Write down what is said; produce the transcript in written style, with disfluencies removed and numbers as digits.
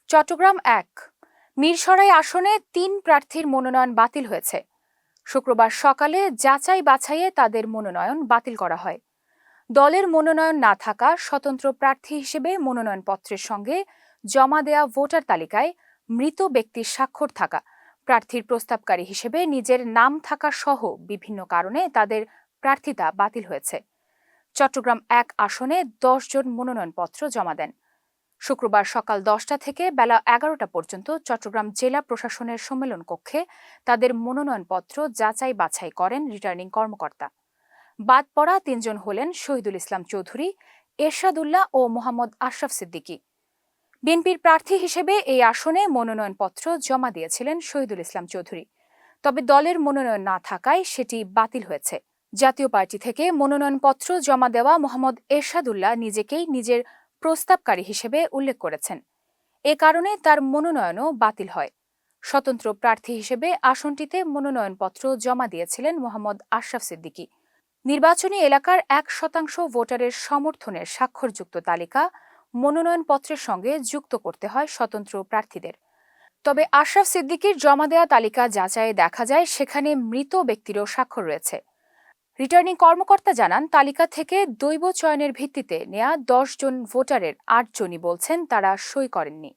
চট্টগ্রাম ১ মিরসরাই আসনে ৩ প্রার্থীর মনোনয়ন বাতিল হয়েছে। শুক্রবার সকালে যাচাই বাছাইয়ে তাদের মনোনয়ন বাতিল করা হয়। দলের মনোনয়ন না থাকা স্বতন্ত্র প্রার্থী হিসেবে মনোনয়নপত্রের সঙ্গে জমা দেয়া ভোটার তালিকায় মৃত ব্যক্তির স্বাক্ষর থাকা, প্রার্থীর প্রস্তাবকারী হিসেবে নিজের নাম থাকা সহ বিভিন্ন কারণে তাদের প্রার্থিতা বাতিল হয়েছে। চট্টগ্রাম ১ আসনে ১০ জন মনোনয়নপত্র জমা দেন। শুক্রবার সকাল ১০টা থেকে বেলা ১১টা পর্যন্ত চট্টগ্রাম জেলা প্রশাসনের সম্মেলন কক্ষে তাদের মনোনয়নপত্র যাচাই বাছাই করেন রিটার্নিং কর্মকর্তা। বাদ পড়া ৩ জন হলেন শহীদুল ইসলাম চৌধুরী, এরশাদুল্লাহ ও মোহাম্মদ আশরাফ সিদ্দিকী। বিএনপির প্রার্থী হিসেবে এই আসনে মনোনয়নপত্র জমা দিয়েছিলেন শহীদুল ইসলাম চৌধুরী, তবে দলের মনোনয়ন না থাকায় সেটি বাতিল হয়েছে। জাতীয় পার্টি থেকে মনোনয়নপত্র জমা দেওয়া মোহাম্মদ এরশাদুল্লাহ নিজেকেই নিজের প্রস্তাবকারী হিসেবে উল্লেখ করেছেন। এ কারণে তার মনোনয়নও বাতিল হয়। স্বতন্ত্র প্রার্থী হিসেবে আসনটিতে মনোনয়নপত্র জমা দিয়েছিলেন মোহাম্মদ আশরাফ সিদ্দিকী। নির্বাচনী এলাকার ১% ভোটারের সমর্থনের স্বাক্ষরযুক্ত তালিকা মনোনয়নপত্রের সঙ্গে যুক্ত করতে হয় স্বতন্ত্র প্রার্থীদের। তবে আশরাফ সিদ্দিকীর জমা দেওয়া তালিকা যাচাইয়ে দেখা যায় সেখানে মৃত ব্যক্তিরও স্বাক্ষর রয়েছে। রিটার্নিং কর্মকর্তা জানান, তালিকা থেকে দৈব চয়নের ভিত্তিতে নেয়া ১০ জন ভোটারের ৮ জনই বলছেন তারা সই করেননি।